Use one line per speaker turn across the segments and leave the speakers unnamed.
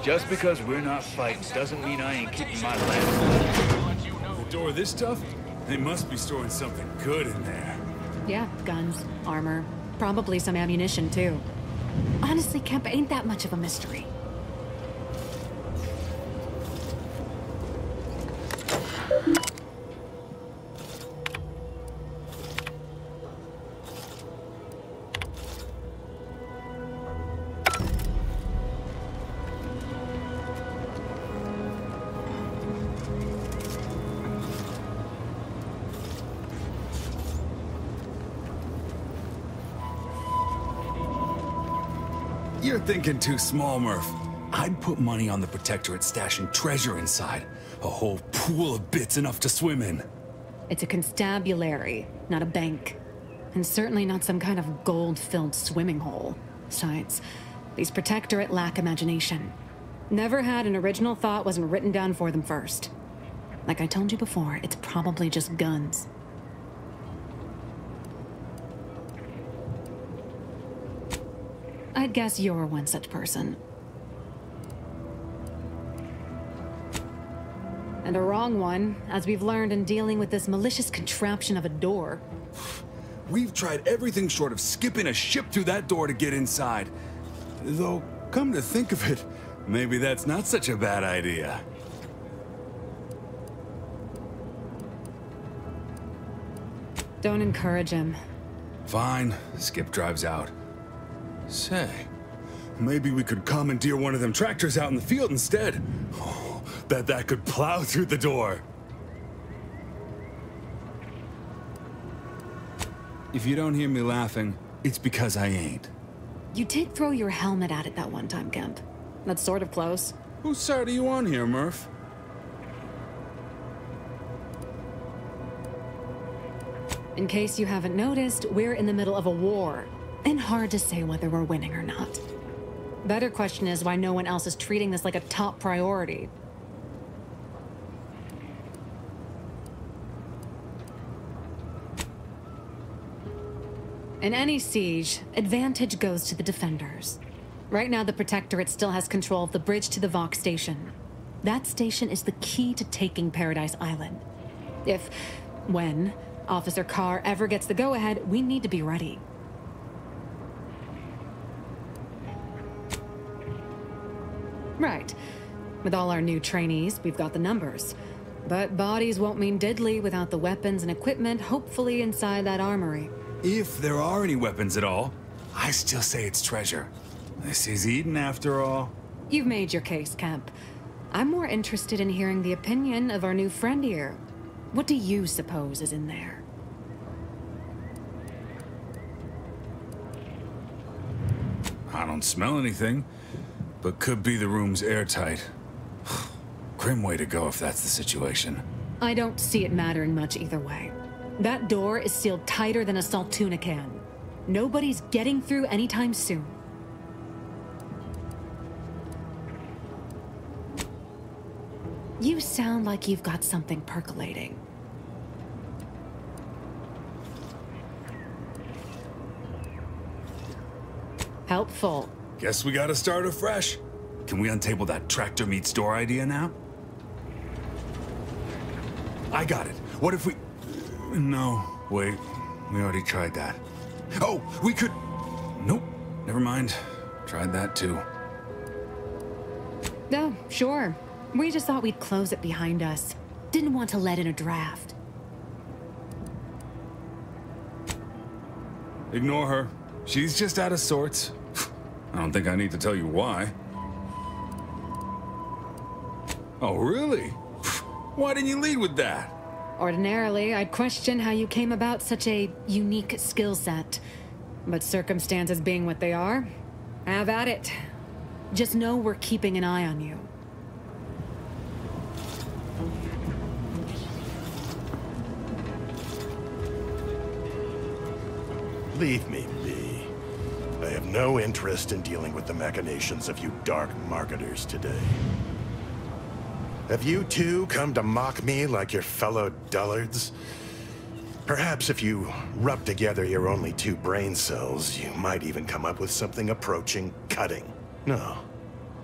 Just because we're not fighting doesn't mean I ain't keeping my land.
The door this tough? They must be storing something good in there.
Yeah, guns, armor, probably some ammunition too. Honestly, Kemp ain't that much of a mystery.
You're thinking too small, Murph. I'd put money on the Protectorate stashing treasure inside. A whole pool of bits enough to swim in.
It's a constabulary, not a bank. And certainly not some kind of gold-filled swimming hole. Besides, these Protectorate lack imagination. Never had an original thought wasn't written down for them first. Like I told you before, it's probably just guns. I'd guess you're one such person. And a wrong one, as we've learned in dealing with this malicious contraption of a door.
We've tried everything short of skipping a ship through that door to get inside. Though, come to think of it, maybe that's not such a bad idea.
Don't encourage him.
Fine, Skip drives out. Say, maybe we could commandeer one of them tractors out in the field instead. Oh, bet that could plow through the door. If you don't hear me laughing, it's because I ain't.
You did throw your helmet at it that one time, Kemp. That's sort of close.
Whose side are you on here, Murph?
In case you haven't noticed, we're in the middle of a war. And hard to say whether we're winning or not. Better question is why no one else is treating this like a top priority. In any siege, advantage goes to the defenders. Right now, the Protectorate still has control of the bridge to the Vox station. That station is the key to taking Paradise Island. When, Officer Carr ever gets the go-ahead, we need to be ready. Right. With all our new trainees, we've got the numbers. But bodies won't mean diddly without the weapons and equipment hopefully inside that armory.
If there are any weapons at all, I still say it's treasure. This is Eden after all.
You've made your case, Kemp. I'm more interested in hearing the opinion of our new friend here. What do you suppose is in there?
I don't smell anything. But could be the room's airtight. Grim way to go if that's the situation.
I don't see it mattering much either way. That door is sealed tighter than a salt tuna can. Nobody's getting through anytime soon. You sound like you've got something percolating. Helpful.
Guess we gotta start afresh. Can we untable that tractor meets door idea now? I got it. What if we... No, wait. We already tried that. Oh, we could... Nope. Never mind. Tried that too.
No, sure. We just thought we'd close it behind us. Didn't want to let in a draft.
Ignore her. She's just out of sorts. I don't think I need to tell you why. Oh, really? Why didn't you lead with that?
Ordinarily, I'd question how you came about such a unique skill set. But circumstances being what they are, have at it. Just know we're keeping an eye on you.
Leave me be. I have no interest in dealing with the machinations of you dark marketers today. Have you two come to mock me like your fellow dullards? Perhaps if you rub together your only 2 brain cells, you might even come up with something approaching cutting. No.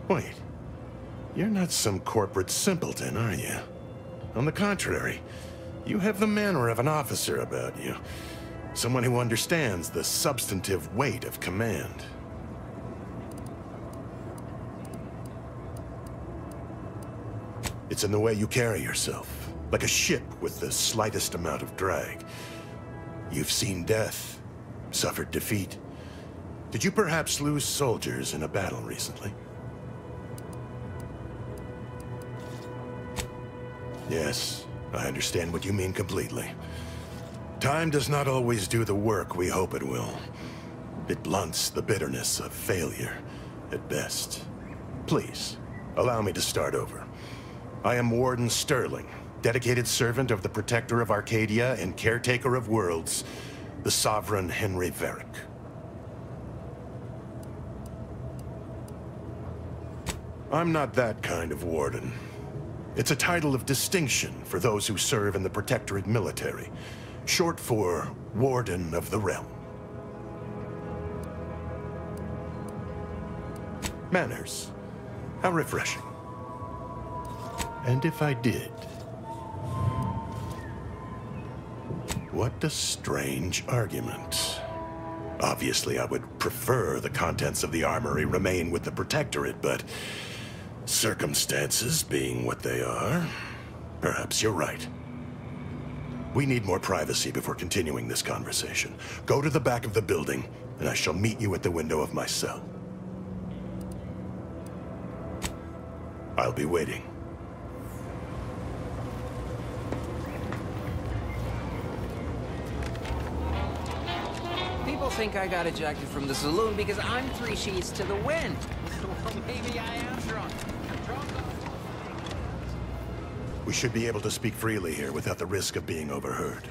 Wait. You're not some corporate simpleton, are you? On the contrary, you have the manner of an officer about you. Someone who understands the substantive weight of command. It's in the way you carry yourself, like a ship with the slightest amount of drag. You've seen death, suffered defeat. Did you perhaps lose soldiers in a battle recently? Yes, I understand what you mean completely. Time does not always do the work we hope it will. It blunts the bitterness of failure, at best. Please, allow me to start over. I am Warden Sterling, dedicated servant of the Protector of Arcadia and Caretaker of Worlds, the Sovereign Henry Varick. I'm not that kind of warden. It's a title of distinction for those who serve in the Protectorate military, short for Warden of the Realm. Manners. How refreshing. And if I did? What a strange argument. Obviously, I would prefer the contents of the armory remain with the Protectorate, but circumstances being what they are, perhaps you're right. We need more privacy before continuing this conversation. Go to the back of the building, and I shall meet you at the window of my cell. I'll be waiting.
People think I got ejected from the saloon because I'm 3 sheets to the wind. Well, maybe I am drunk.
We should be able to speak freely here without the risk of being overheard.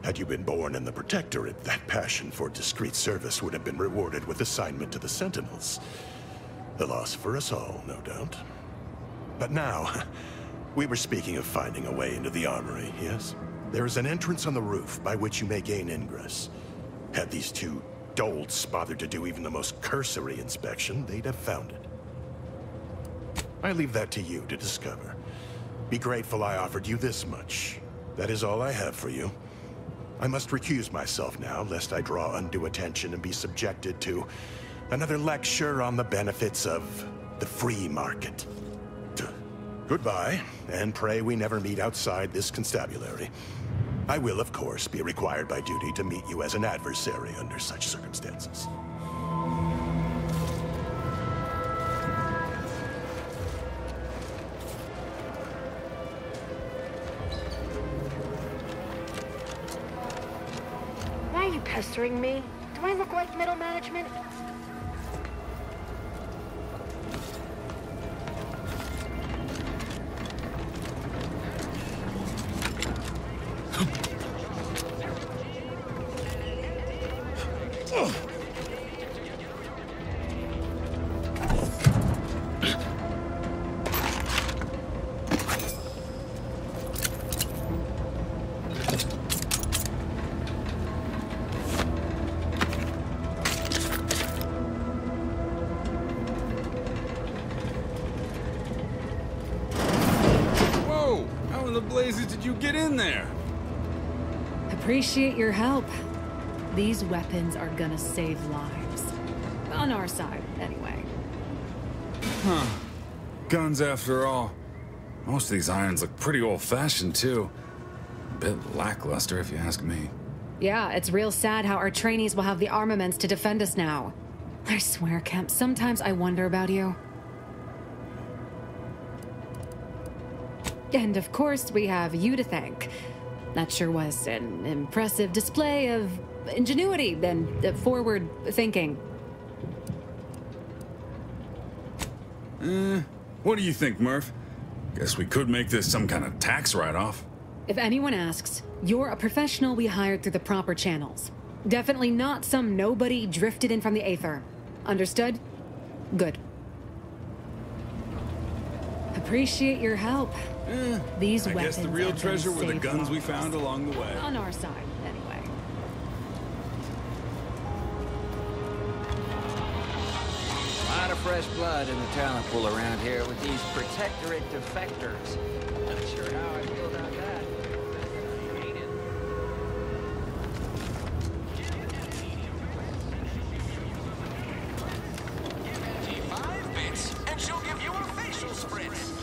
Had you been born in the Protectorate, that passion for discreet service would have been rewarded with assignment to the Sentinels. A loss for us all, no doubt. But now, we were speaking of finding a way into the armory, yes? There is an entrance on the roof by which you may gain ingress. Had these two dolts bothered to do even the most cursory inspection, they'd have found it. I leave that to you to discover. Be grateful I offered you this much. That is all I have for you. I must recuse myself now, lest I draw undue attention and be subjected to another lecture on the benefits of the free market. Goodbye, and pray we never meet outside this constabulary. I will, of course, be required by duty to meet you as an adversary under such circumstances.
Why are you pestering me? Do I look like middle management?
Blazes did you get in there?
Appreciate your help. These weapons are gonna save lives. On our side, anyway.
Huh. Guns after all. Most of these irons look pretty old-fashioned, too. A bit lackluster, if you ask me.
Yeah, it's real sad how our trainees will have the armaments to defend us now. I swear, Kemp, sometimes I wonder about you. And of course, we have you to thank. That sure was an impressive display of ingenuity and forward thinking.
What do you think, Murph? Guess we could make this some kind of tax write-off.
If anyone asks, you're a professional we hired through the proper channels. Definitely not some nobody drifted in from the aether. Understood? Good. Appreciate your help. These
I
weapons
guess the real
have
treasure
been
were the
saved
guns we
lives.
found along the way.
On our side, anyway.
A lot of fresh blood in the talent pool around here with these protectorate defectors. Not sure how I feel about that.
And she'll give you a facial spritz.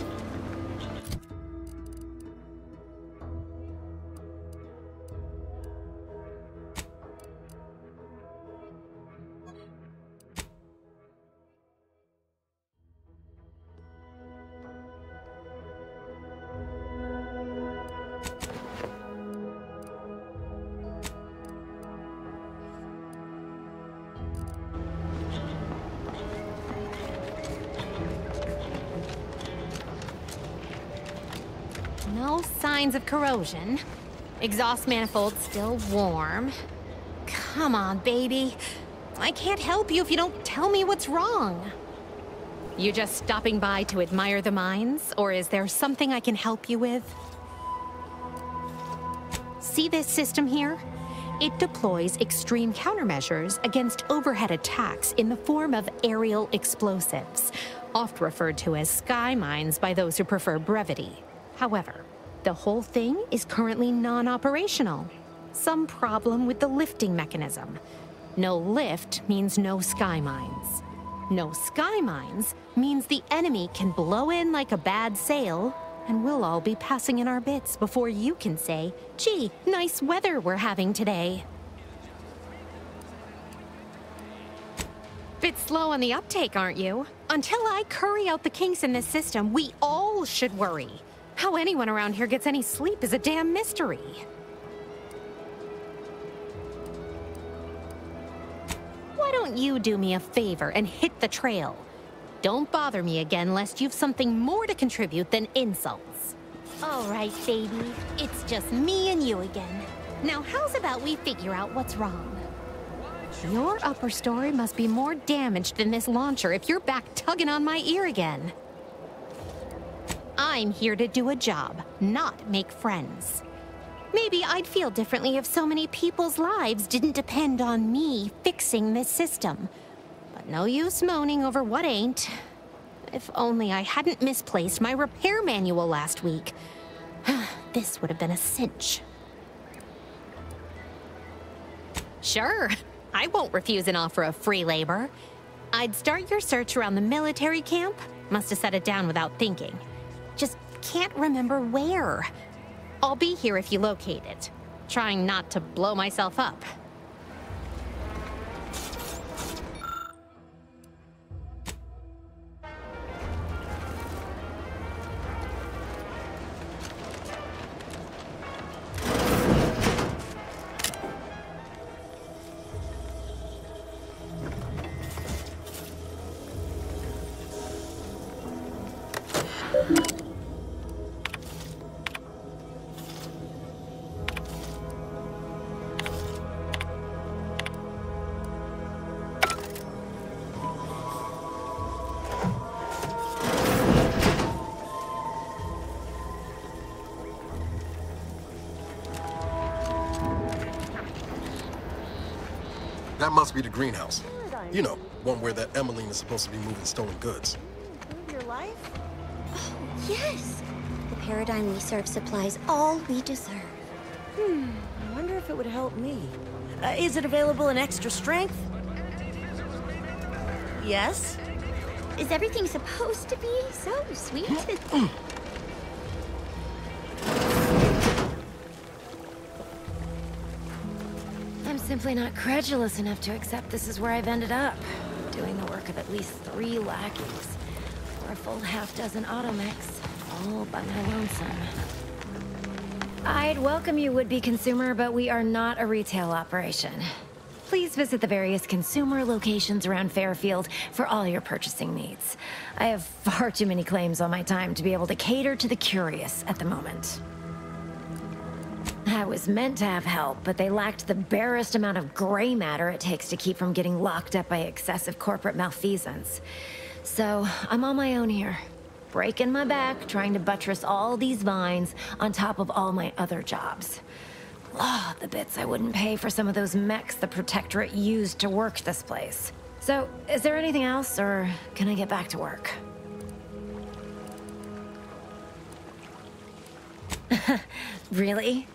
No signs of corrosion. Exhaust manifold still warm. Come on, baby. I can't help you if you don't tell me what's wrong. You just stopping by to admire the mines, or is there something I can help you with? See this system here? It deploys extreme countermeasures against overhead attacks in the form of aerial explosives, oft referred to as sky mines by those who prefer brevity. However, the whole thing is currently non-operational. Some problem with the lifting mechanism. No lift means no sky mines. No sky mines means the enemy can blow in like a bad sail, and we'll all be passing in our bits before you can say, "Gee, nice weather we're having today." Bit slow on the uptake, aren't you? Until I curry out the kinks in this system, we all should worry. How anyone around here gets any sleep is a damn mystery. Why don't you do me a favor and hit the trail? Don't bother me again lest you've something more to contribute than insults. All right, baby. It's just me and you again. Now how's about we figure out what's wrong? Your upper story must be more damaged than this launcher if you're back tugging on my ear again. I'm here to do a job, not make friends. Maybe I'd feel differently if so many people's lives didn't depend on me fixing this system. But no use moaning over what ain't. If only I hadn't misplaced my repair manual last week. This would have been a cinch. Sure, I won't refuse an offer of free labor. I'd start your search around the military camp. Must have set it down without thinking. Just can't remember where. I'll be here if you locate it. Trying not to blow myself up.
That must be the greenhouse. You know, one where that Emmeline is supposed to be moving stolen goods.
Your life?
Oh, yes. The paradigm we serve supplies all we deserve.
I wonder if it would help me. Is it available in extra strength? Yes?
Is everything supposed to be so sweet?
I'm simply not credulous enough to accept this is where I've ended up. Doing the work of at least 3 lackeys. Or a full half-dozen automechs, all by my lonesome. I'd welcome you, would-be consumer, but we are not a retail operation. Please visit the various consumer locations around Fairfield for all your purchasing needs. I have far too many claims on my time to be able to cater to the curious at the moment. I was meant to have help, but they lacked the barest amount of gray matter it takes to keep from getting locked up by excessive corporate malfeasance. So, I'm on my own here. Breaking my back, trying to buttress all these vines on top of all my other jobs. Oh, the bits I wouldn't pay for some of those mechs the Protectorate used to work this place. So, is there anything else, or can I get back to work? Really?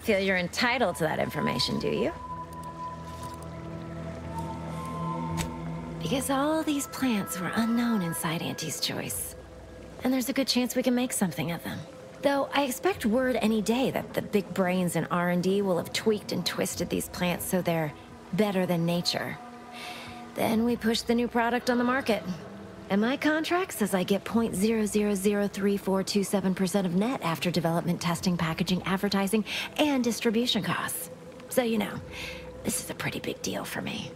Feel you're entitled to that information, do you? Because all these plants were unknown inside Auntie's Choice. And there's a good chance we can make something of them. Though I expect word any day that the big brains in R&D will have tweaked and twisted these plants so they're better than nature. Then we push the new product on the market. And my contract says I get 0.003427% of net after development, testing, packaging, advertising, and distribution costs. So you know, this is a pretty big deal for me.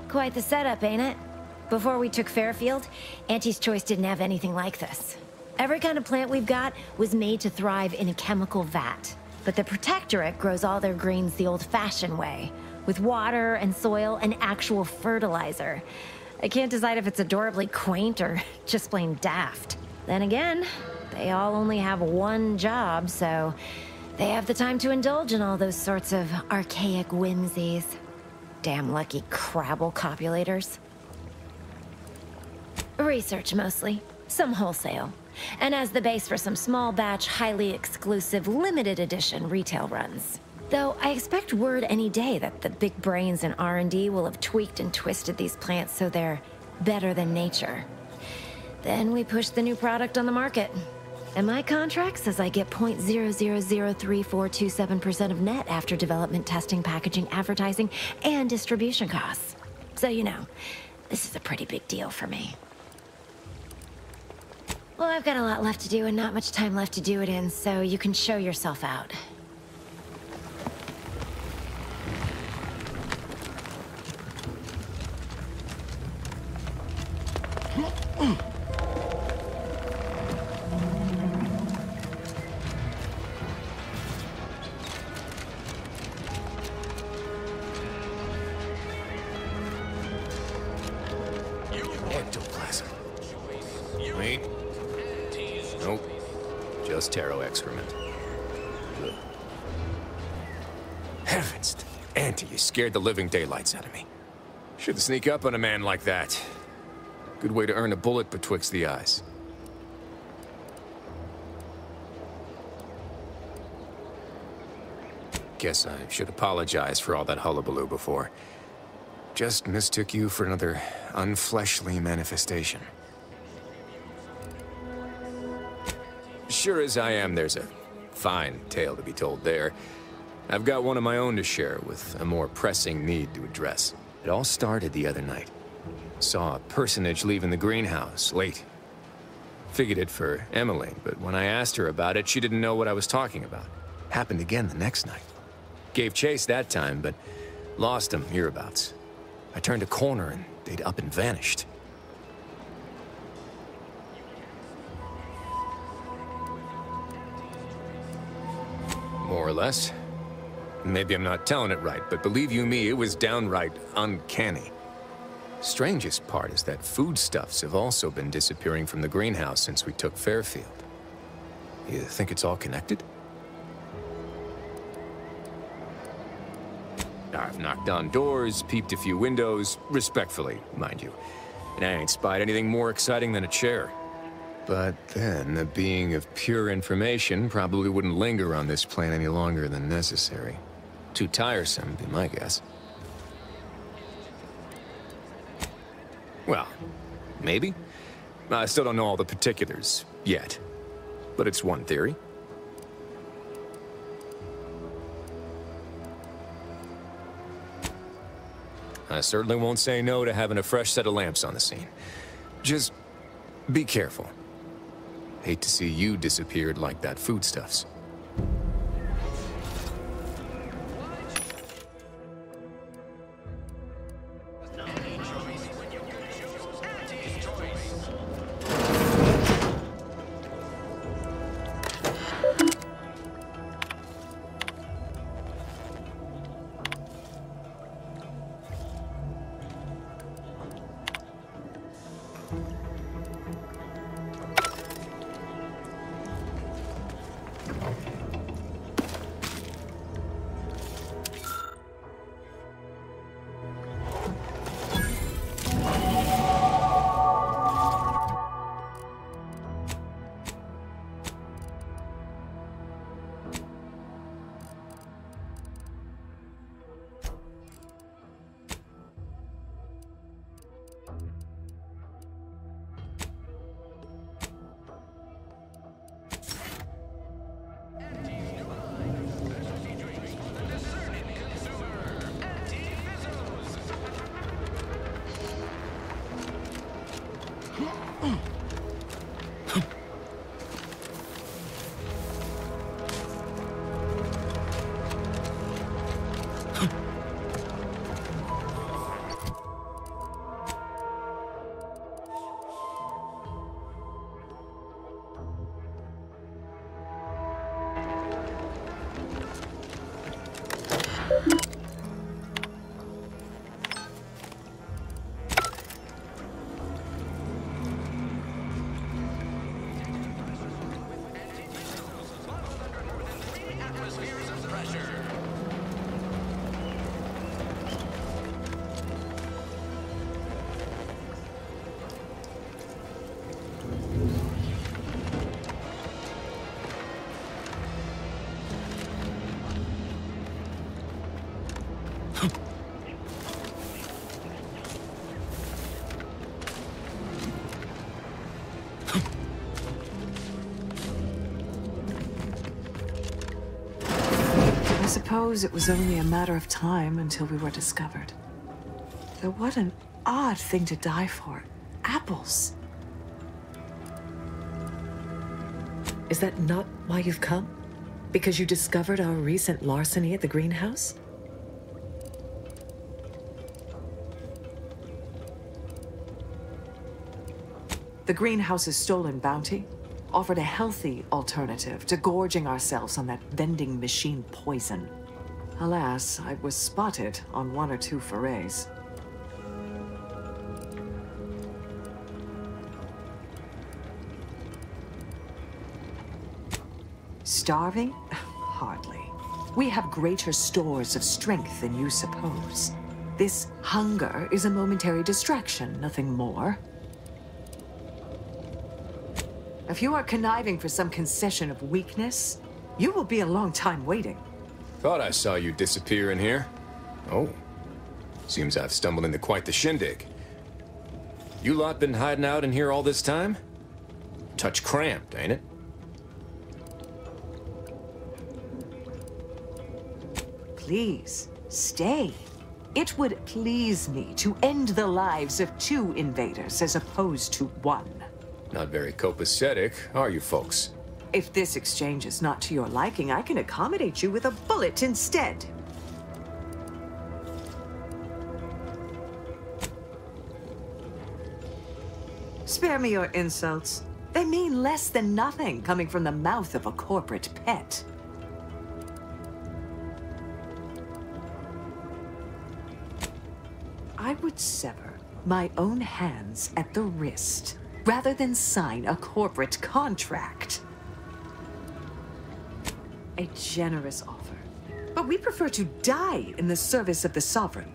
Quite the setup, ain't it? Before we took Fairfield, Auntie's Choice didn't have anything like this. Every kind of plant we've got was made to thrive in a chemical vat. But the Protectorate grows all their greens the old-fashioned way, with water and soil and actual fertilizer. I can't decide if it's adorably quaint or just plain daft. Then again, they all only have one job, so they have the time to indulge in all those sorts of archaic whimsies. Damn lucky Crabble copulators. Research mostly, some wholesale, and as the base for some small batch, highly exclusive, limited edition retail runs. Though I expect word any day that the big brains in R&D will have tweaked and twisted these plants so they're better than nature. Then we push the new product on the market. And my contract says I get 0.003427% of net after development, testing, packaging, advertising, and distribution costs. So you know, this is a pretty big deal for me. Well, I've got a lot left to do and not much time left to do it in, so you can show yourself out.
Ectoplasm. Wait. Nope. Just taro excrement. Ugh. Heavens! Auntie, you scared the living daylights out of me. Shouldn't sneak up on a man like that. Good way to earn a bullet betwixt the eyes. Guess I should apologize for all that hullabaloo before. Just mistook you for another unfleshly manifestation. Sure as I am, there's a fine tale to be told there. I've got one of my own to share with a more pressing need to address. It all started the other night. Saw a personage leaving the greenhouse late. Figured it for Emily, but when I asked her about it, she didn't know what I was talking about. Happened again the next night. Gave chase that time, but lost them hereabouts. I turned a corner and they'd up and vanished. More or less. Maybe I'm not telling it right, but believe you me, it was downright uncanny. Strangest part is that foodstuffs have also been disappearing from the greenhouse since we took Fairfield. You think it's all connected? I've knocked on doors, peeped a few windows, respectfully, mind you. And I ain't spied anything more exciting than a chair. But then, a being of pure information probably wouldn't linger on this plane any longer than necessary. Too tiresome, be my guess. Well, maybe. I still don't know all the particulars, yet. But it's one theory. I certainly won't say no to having a fresh set of lamps on the scene. Just be careful. Hate to see you disappeared like that foodstuffs.
suppose it was only a matter of time until we were discovered. Though what an odd thing to die for. Apples. Is that not why you've come? Because you discovered our recent larceny at the greenhouse? The greenhouse's stolen bounty offered a healthy alternative to gorging ourselves on that vending machine poison. Alas, I was spotted on 1 or 2 forays. Starving? Hardly. We have greater stores of strength than you suppose. This hunger is a momentary distraction, nothing more. If you are conniving for some concession of weakness, you will be a long time waiting.
Thought I saw you disappear in here. Oh. Seems I've stumbled into quite the shindig. You lot been hiding out in here all this time? Touch cramped, ain't it?
Please, stay. It would please me to end the lives of 2 invaders as opposed to 1.
Not very copacetic, are you folks?
If this exchange is not to your liking, I can accommodate you with a bullet instead. Spare me your insults. They mean less than nothing coming from the mouth of a corporate pet. I would sever my own hands at the wrist rather than sign a corporate contract. A generous offer, but we prefer to die in the service of the Sovereign.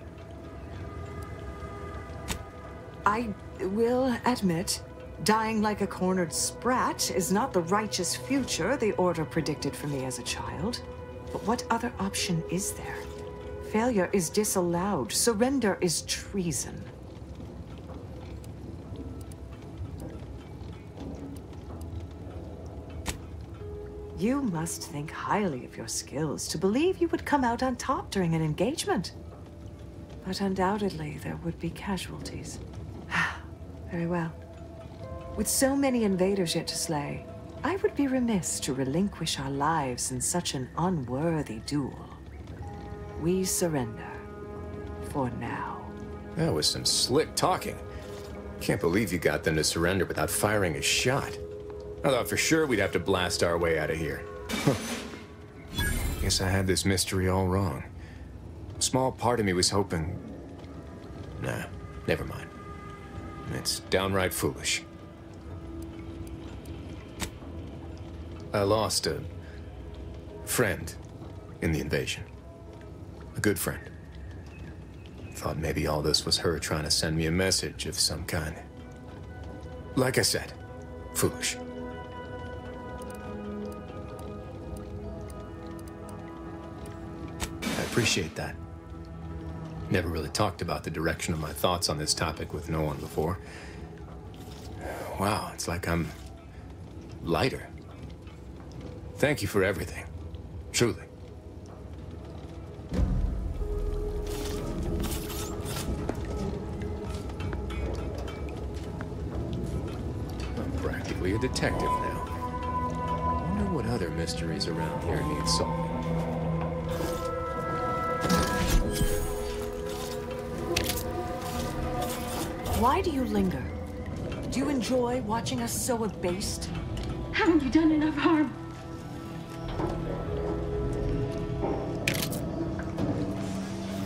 I will admit, dying like a cornered sprat is not the righteous future the Order predicted for me as a child. But what other option is there? Failure is disallowed. Surrender is treason. You must think highly of your skills to believe you would come out on top during an engagement. But undoubtedly, there would be casualties. Very well. With so many invaders yet to slay, I would be remiss to relinquish our lives in such an unworthy duel. We surrender. For now.
That was some slick talking. Can't believe you got them to surrender without firing a shot. I thought for sure we'd have to blast our way out of here. Guess I had this mystery all wrong. A small part of me was hoping... Nah, never mind. It's downright foolish. I lost a friend in the invasion. A good friend. Thought maybe all this was her trying to send me a message of some kind. Like I said, foolish. I appreciate that. Never really talked about the direction of my thoughts on this topic with no one before. Wow, it's like I'm lighter. Thank you for everything. Truly. I'm practically a detective now. Wonder what other mysteries around here need solving.
Why do you linger? Do you enjoy watching us so abased?
Haven't you done enough harm?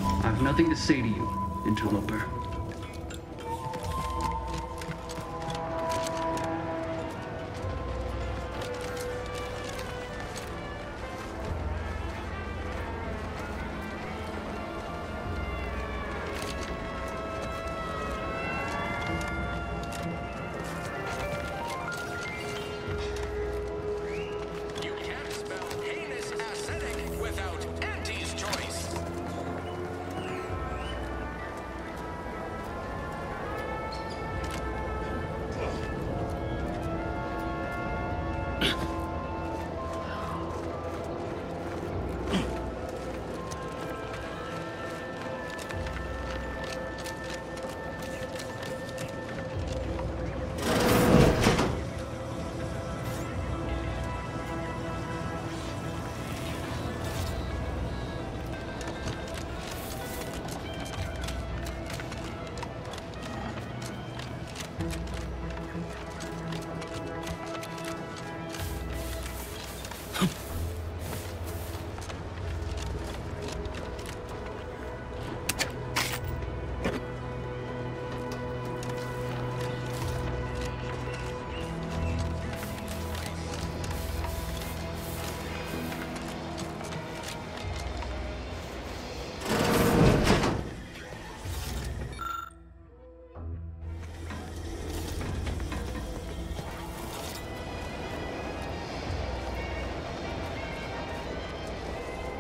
I have nothing to say to you, interloper.